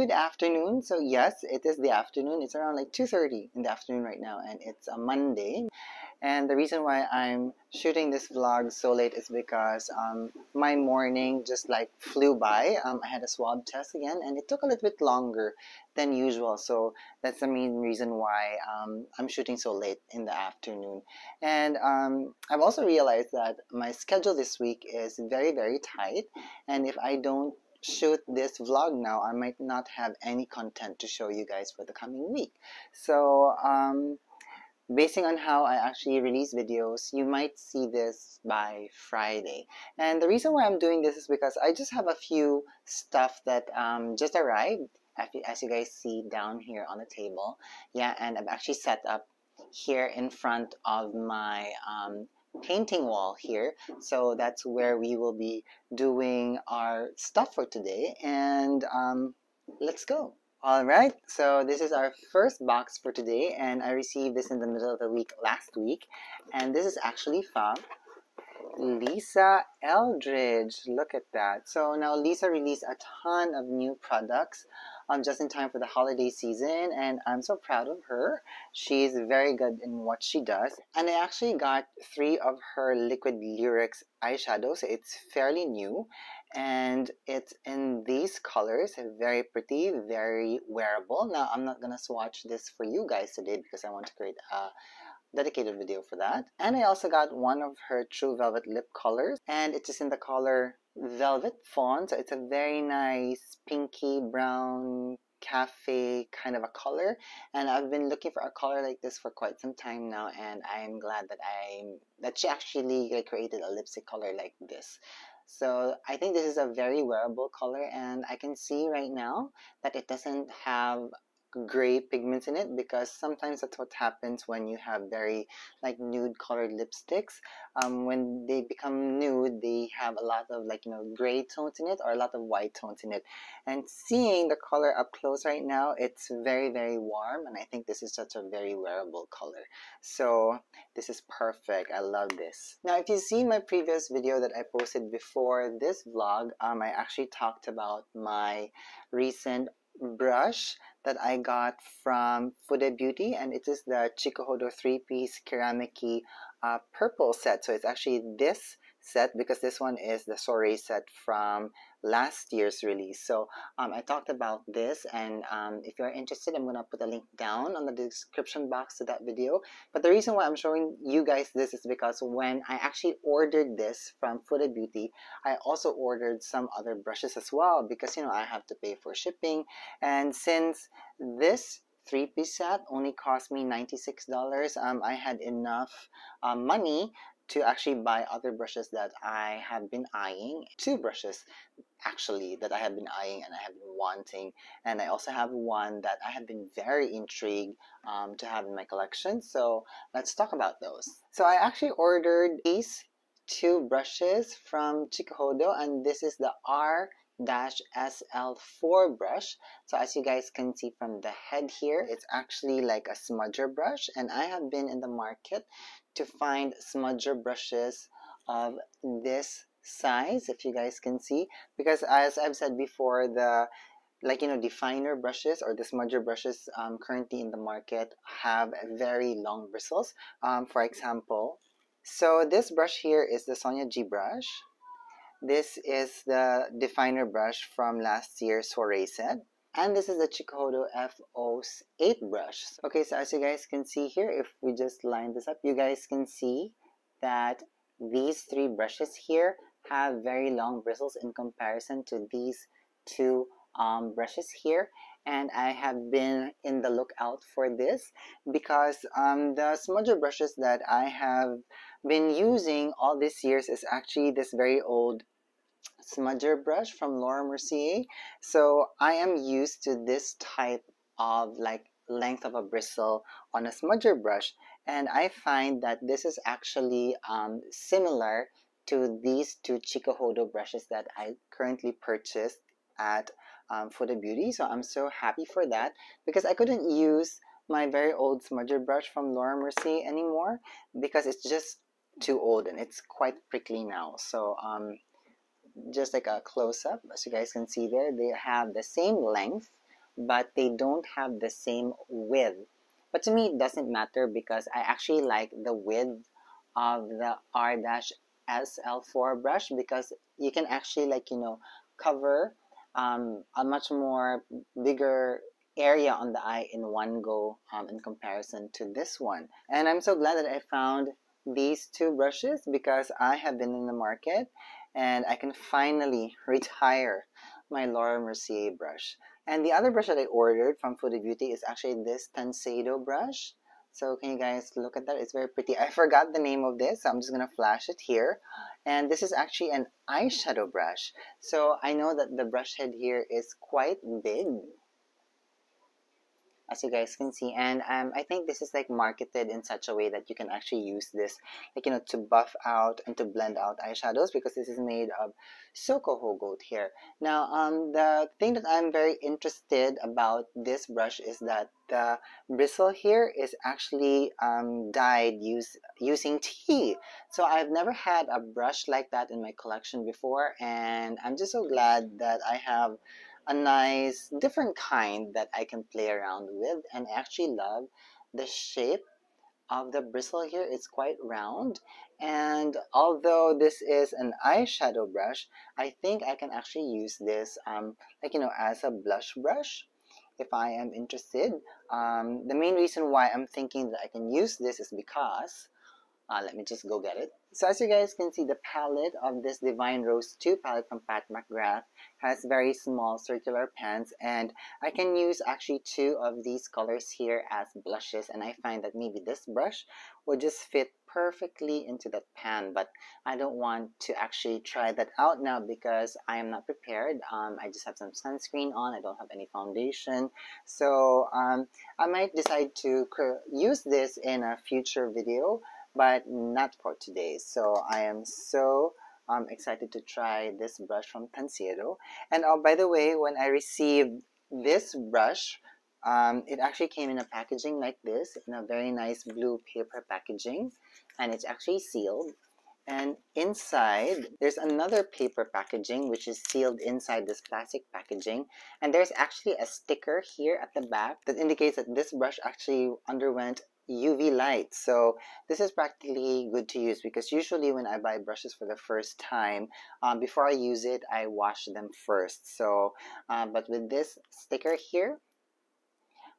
good afternoon. So yes, it is the afternoon. It's around like 2:30 in the afternoon right now, and it's a Monday. And the reason why I'm shooting this vlog so late is because my morning just like flew by. I had a swab test again, and it took a little bit longer than usual. So that's the main reason why I'm shooting so late in the afternoon. And I've also realized that my schedule this week is very, very tight. And if I don't shoot this vlog now, I might not have any content to show you guys for the coming week. So basing on how I actually release videos, you might see this by Friday. And the reason why I'm doing this is because I just have a few stuff that just arrived, as you guys see down here on the table. Yeah, and I've actually set up here in front of my painting wall here. So that's where we will be doing our stuff for today. And let's go. Alright, so this is our first box for today, and I received this in the middle of the week last week, and this is actually from Lisa Eldridge. Look at that. So now Lisa released a ton of new products just in time for the holiday season, and I'm so proud of her. She's very good in what she does, and I actually got 3 of her Liquid Lyrics eyeshadows. It's fairly new, and it's in these colors. Very pretty, very wearable. Now I'm not gonna swatch this for you guys today because I want to create a dedicated video for that. And I also got one of her True Velvet lip colors, and it is in the color Velvet Fawn. So it's a very nice pinky brown cafe kind of a color, and I've been looking for a color like this for quite some time now, and I'm glad that she actually created a lipstick color like this. So I think this is a very wearable color, and I can see right now that it doesn't have gray pigments in it, because sometimes that's what happens when you have very like nude colored lipsticks. When they become nude, they have a lot of gray tones in it, or a lot of white tones in it. And seeing the color up close right now, it's very, very warm, and I think this is such a very wearable color. So this is perfect. I love this. Now if you see my previous video that I posted before this vlog, I actually talked about my recent brush that I got from Fude Beauty, and it is the Chikuhodo 3-piece Kermameki purple set. So it's actually this set, because this one is the Soiree set from last year's release. So I talked about this, and if you're interested, I'm gonna put a link down on the description box to that video. But the reason why I'm showing you guys this is because when I actually ordered this from Fude Beauty, I also ordered some other brushes as well, because I have to pay for shipping. And since this 3-piece set only cost me $96, I had enough money to actually buy other brushes that I have been eyeing. 2 brushes actually that I have been eyeing and I have been wanting, and I also have one that I have been very intrigued to have in my collection. So let's talk about those. So I actually ordered these 2 brushes from Chikuhodo, and this is the RR-SL4 brush. So as you guys can see from the head here, it's actually like a smudger brush, and I have been in the market to find smudger brushes of this size, if you guys can see, because as I've said before, the definer brushes or the smudger brushes currently in the market have very long bristles. For example, so this brush here is the Sonia G brush. This is the definer brush from last year's Soiree Set. And this is the Chikuhodo F08 brush. Okay, so as you guys can see here, if we just line this up, you guys can see that these 3 brushes here have very long bristles in comparison to these 2 brushes here. And I have been in the lookout for this because the smudger brushes that I have been using all these years is actually this very old smudger brush from Laura Mercier. So I am used to this type of length of a bristle on a smudger brush, and I find that this is actually similar to these 2 Chikuhodo brushes that I currently purchased at Fude Beauty. So I'm so happy for that, because I couldn't use my very old smudger brush from Laura Mercier anymore because it's just too old and it's quite prickly now. So just like a close-up, as you guys can see there, they have the same length but they don't have the same width. But to me, it doesn't matter because I actually like the width of the R-SL4 brush because you can actually cover a much more bigger area on the eye in one go in comparison to this one. And I'm so glad that I found these two brushes because I have been in the market and I can finally retire my Laura Mercier brush. And the other brush that I ordered from Fude Beauty is actually this Tuxedo brush. So can you guys look at that? It's very pretty. I forgot the name of this, so I'm just going to flash it here. And this is actually an eyeshadow brush. So I know that the brush head here is quite big, as you guys can see, and I think this is like marketed in such a way that you can actually use this to buff out and to blend out eyeshadows because this is made of Chikuhodo here. Now the thing that I'm very interested about this brush is that the bristle here is actually dyed using tea. So I've never had a brush like that in my collection before, and I'm just so glad that I have a nice different kind that I can play around with. And I actually love the shape of the bristle here. It's quite round, and although this is an eyeshadow brush, I think I can actually use this as a blush brush if I am interested. The main reason why I'm thinking that I can use this is because let me just go get it. So as you guys can see, the palette of this Divine Rose 2 palette from Pat McGrath has very small circular pans, and I can use actually two of these colors here as blushes, and I find that maybe this brush would just fit perfectly into that pan, but I don't want to actually try that out now because I am not prepared. I just have some sunscreen on. I don't have any foundation, so I might decide to use this in a future video, but not for today. So I am so excited to try this brush from Tuxedo. And by the way, when I received this brush, it actually came in a packaging like this, in a very nice blue paper packaging, and it's actually sealed. And inside, there's another paper packaging which is sealed inside this plastic packaging. And there's actually a sticker here at the back that indicates that this brush actually underwent UV light. So this is practically good to use because usually when I buy brushes for the first time, before I use it, I wash them first. So, but with this sticker here,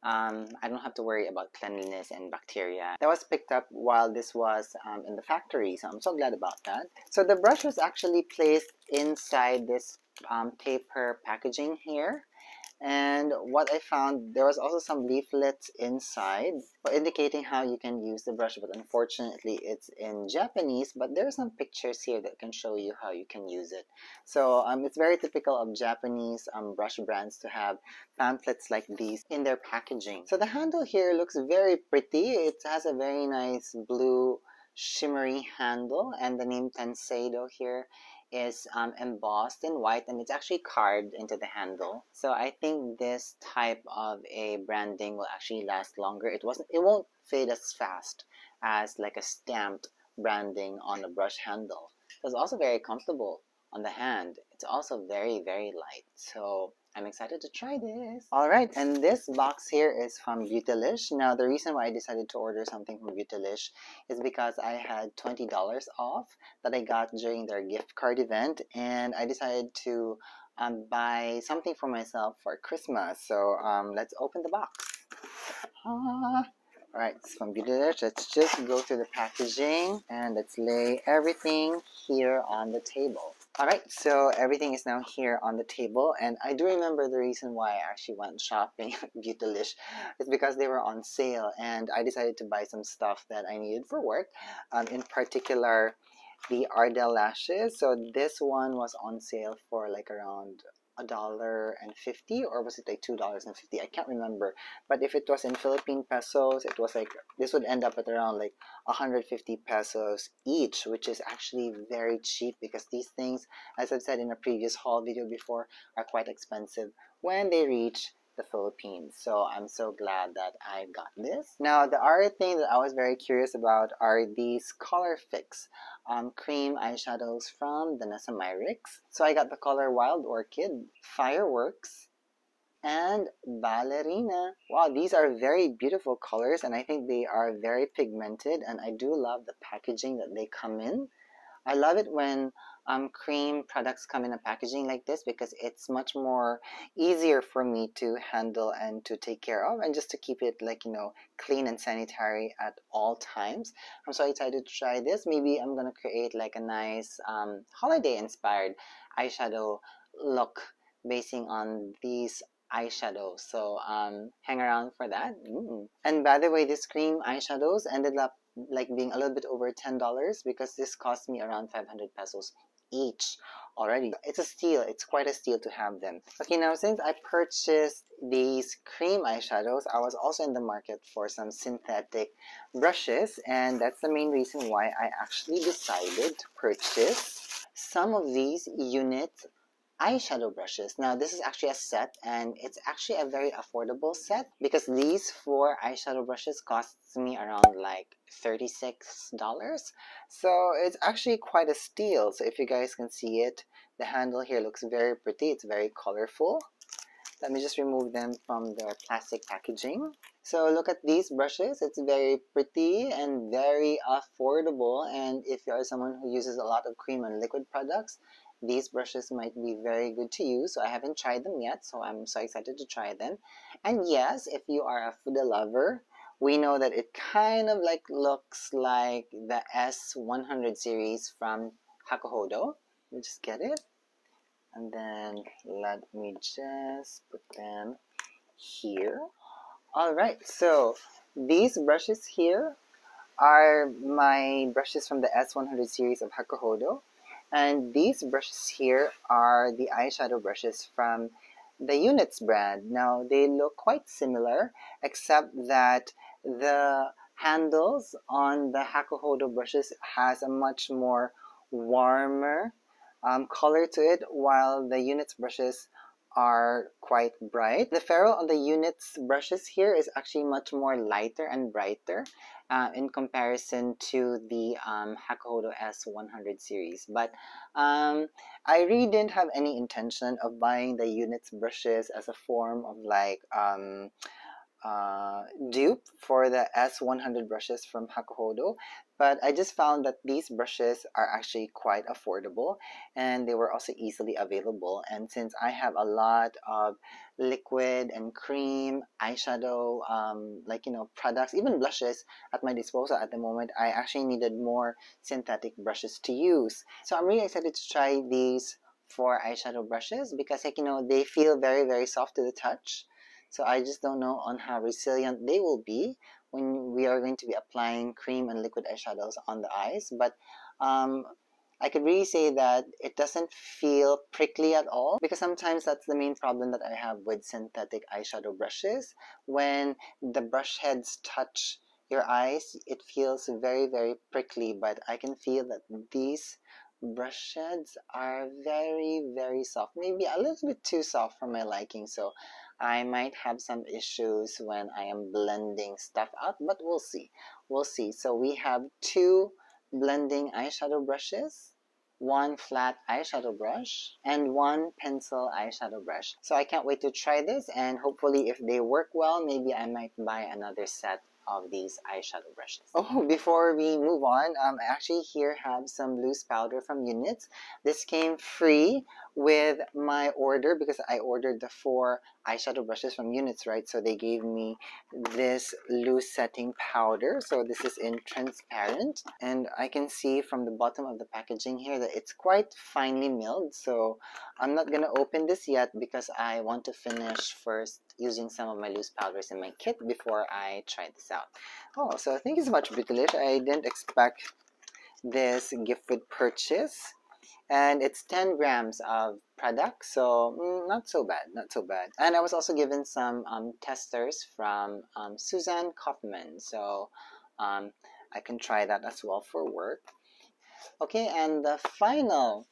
I don't have to worry about cleanliness and bacteria. That was picked up while this was in the factory, so I'm so glad about that. So the brush was actually placed inside this paper packaging here. And what I found, there was also some leaflets inside indicating how you can use the brush, but unfortunately it's in Japanese, but there are some pictures here that can show you how you can use it. So it's very typical of Japanese brush brands to have pamphlets like these in their packaging. So the handle here looks very pretty. It has a very nice blue shimmery handle, and the name Tuxedo here is embossed in white, and it's actually carved into the handle. So I think this type of a branding will actually last longer. It won't fade as fast as like a stamped branding on a brush handle. It's also very comfortable on the hand. It's also very, very light. So I'm excited to try this. Alright, and this box here is from Beautylish. Now, the reason why I decided to order something from Beautylish is because I had $20 off that I got during their gift card event, and I decided to buy something for myself for Christmas. So let's open the box. Alright, it's from Beautylish. Let's just go through the packaging and let's lay everything here on the table. Alright, so everything is now here on the table, and I do remember the reason why I actually went shopping at Beautylish is because they were on sale, and I decided to buy some stuff that I needed for work, in particular the Ardell lashes. So this one was on sale for like around $1.50, or was it like $2.50? I can't remember, but if it was in Philippine pesos, it was like, this would end up at around like 150 pesos each, which is actually very cheap because these things, as I've said in a previous haul video before, are quite expensive when they reach the Philippines. So I'm so glad that I got this. Now, the other thing that I was very curious about are these color fix cream eyeshadows from Danessa Myricks. So I got the color Wild Orchid, Fireworks, and Ballerina. Wow, these are very beautiful colors, and I think they are very pigmented, and I do love the packaging that they come in. I love it when cream products come in a packaging like this because it's much more easier for me to handle and to take care of, and just to keep it like, you know, clean and sanitary at all times. I'm so excited to try this. Maybe I'm gonna create like a nice holiday inspired eyeshadow look basing on these eyeshadows. So hang around for that. And by the way, this cream eyeshadows ended up like being a little bit over $10 because this cost me around 500 pesos each already. It's a steal. It's quite a steal to have them. Okay, now since I purchased these cream eyeshadows, I was also in the market for some synthetic brushes, and that's the main reason why I actually decided to purchase some of these unit eyeshadow brushes. Now this is actually a set, and it's actually a very affordable set because these 4 eyeshadow brushes costs me around like $36. So it's actually quite a steal. So if you guys can see it, the handle here looks very pretty. It's very colorful. Let me just remove them from their plastic packaging. So look at these brushes. It's very pretty and very affordable, and if you are someone who uses a lot of cream and liquid products, these brushes might be very good to use. So I haven't tried them yet, so I'm so excited to try them. And yes, if you are a food lover, we know that it kind of like looks like the S100 series from Chikuhodo. Let me just get it. And then let me just put them here. Alright, so these brushes here are my brushes from the S100 series of Chikuhodo. And these brushes here are the eyeshadow brushes from the Units brand. Now, they look quite similar, except that the handles on the Chikuhodo brushes has a much more warmer color to it, while the Units brushes are quite bright. The ferrule on the Units brushes here is actually much more lighter and brighter in comparison to the Chikuhodo S100 series. But I really didn't have any intention of buying the Units brushes as a form of like dupe for the S100 brushes from Chikuhodo, but I just found that these brushes are actually quite affordable, and they were also easily available. And since I have a lot of liquid and cream eyeshadow like, you know, products, even blushes at my disposal at the moment, I actually needed more synthetic brushes to use. So I'm really excited to try these 4 eyeshadow brushes because, like, you know, they feel very, very soft to the touch. So I just don't know on how resilient they will be when we are going to be applying cream and liquid eyeshadows on the eyes. But I could really say that it doesn't feel prickly at all, because sometimes that's the main problem that I have with synthetic eyeshadow brushes. When the brush heads touch your eyes, it feels very, very prickly, but I can feel that these brush heads are very, very soft, maybe a little bit too soft for my liking. So I might have some issues when I am blending stuff out, but we'll see. We'll see. So we have 2 blending eyeshadow brushes, 1 flat eyeshadow brush, and 1 pencil eyeshadow brush. So I can't wait to try this, and hopefully if they work well, maybe I might buy another set of these eyeshadow brushes. Oh, before we move on, I actually here have some loose powder from Units. This came free with my order because I ordered the 4 eyeshadow brushes from Units, right? So they gave me this loose setting powder. So this is in transparent, and I can see from the bottom of the packaging here that it's quite finely milled. So I'm not gonna open this yet because I want to finish first using some of my loose powders in my kit before I try this out. Oh, so thank you so much, Beautylish. I didn't expect this gift with purchase. And it's 10 grams of product, so not so bad, not so bad. And I was also given some testers from Suzanne Kaufman, so I can try that as well for work. Okay, and the final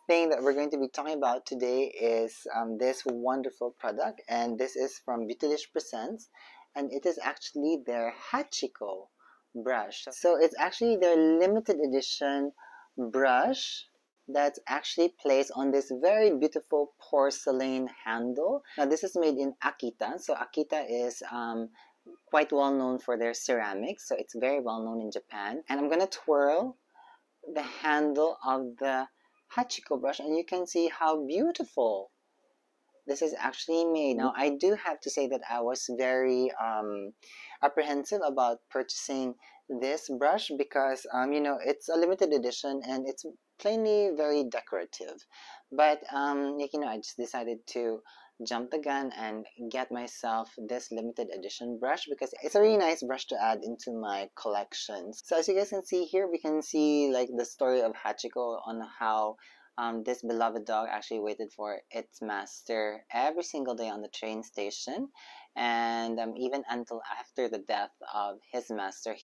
thing that we're going to be talking about today is this wonderful product, and this is from Beautylish Presents, and it is actually their Hachiko brush. So it's actually their limited edition brush that's actually placed on this very beautiful porcelain handle. Now this is made in Akita. So Akita is quite well known for their ceramics, so it's very well known in Japan. And I'm gonna twirl the handle of the Hachiko brush, and you can see how beautiful this is actually made. Now I do have to say that I was very apprehensive about purchasing this brush because you know, it's a limited edition and it's plainly very decorative, but you know, I just decided to jump the gun and get myself this limited edition brush because it's a really nice brush to add into my collection. So as you guys can see here, we can see like the story of Hachiko on how this beloved dog actually waited for its master every single day on the train station, and even until after the death of his master,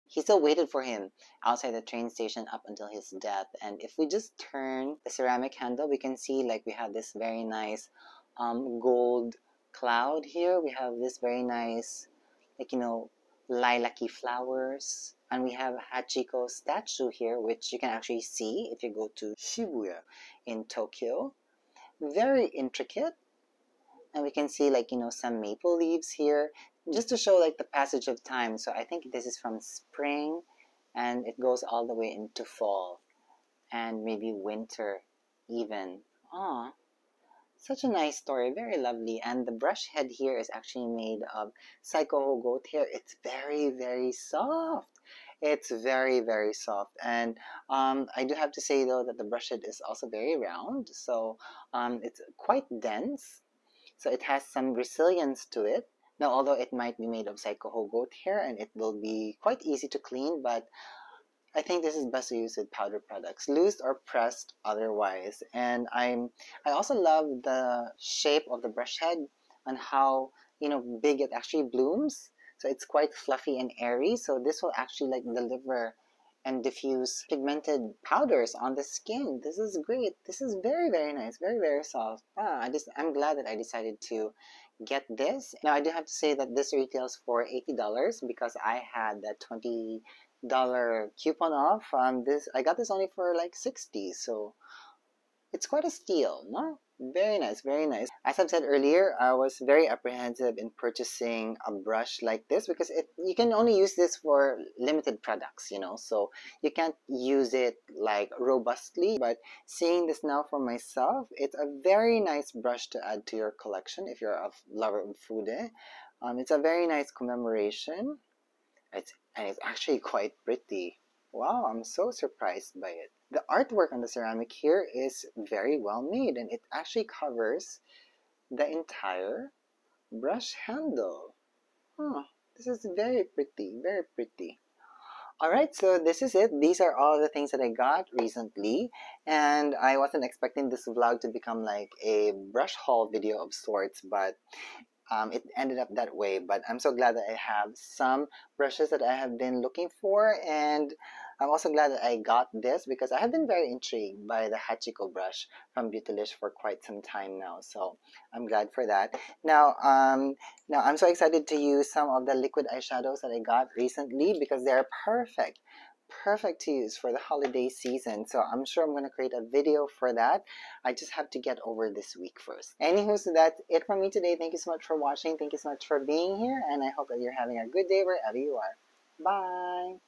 he still waited for him outside the train station up until his death. And if we just turn the ceramic handle, we can see like we have this very nice gold cloud here. We have this very nice, like, you know, lilac-y flowers. And we have Hachiko's statue here, which you can actually see if you go to Shibuya in Tokyo. Very intricate. And we can see, like, you know, some maple leaves here, just to show like the passage of time. So I think this is from spring and it goes all the way into fall and maybe winter even. Aw, such a nice story, very lovely. And the brush head here is actually made of Chikuhodo goat hair. It's very, very soft. It's very, very soft. And I do have to say though that the brush head is also very round, so it's quite dense. So it has some resilience to it. Now, although it might be made of Chikuhodo goat hair and it will be quite easy to clean, but I think this is best to use with powder products, loose or pressed otherwise. And I also love the shape of the brush head and how, you know, big it actually blooms. So it's quite fluffy and airy. So this will actually like deliver and diffuse pigmented powders on the skin. This is great. This is very, very nice. Very, very soft. I'm glad that I decided to get this. Now I do have to say that this retails for $80 because I had that $20 coupon off. I got this only for like 60, so it's quite a steal, no? Very nice, very nice. As I've said earlier, I was very apprehensive in purchasing a brush like this because you can only use this for limited products, you know, so you can't use it like robustly. But seeing this now for myself, it's a very nice brush to add to your collection if you're a lover of Fude. It's a very nice commemoration. And it's actually quite pretty. Wow, I'm so surprised by it. The artwork on the ceramic here is very well made and it actually covers the entire brush handle. This is very pretty, very pretty. Alright, so this is it. These are all the things that I got recently, and I wasn't expecting this vlog to become like a brush haul video of sorts, but it ended up that way. But I'm so glad that I have some brushes that I have been looking for, and I'm also glad that I got this because I have been very intrigued by the Hachiko brush from Beautylish for quite some time now. So I'm glad for that. Now I'm so excited to use some of the liquid eyeshadows that I got recently because they're perfect to use for the holiday season. So I'm sure I'm going to create a video for that. I just have to get over this week first. Anywho, so that's it from me today. Thank you so much for watching. Thank you so much for being here. And I hope that you're having a good day wherever you are. Bye!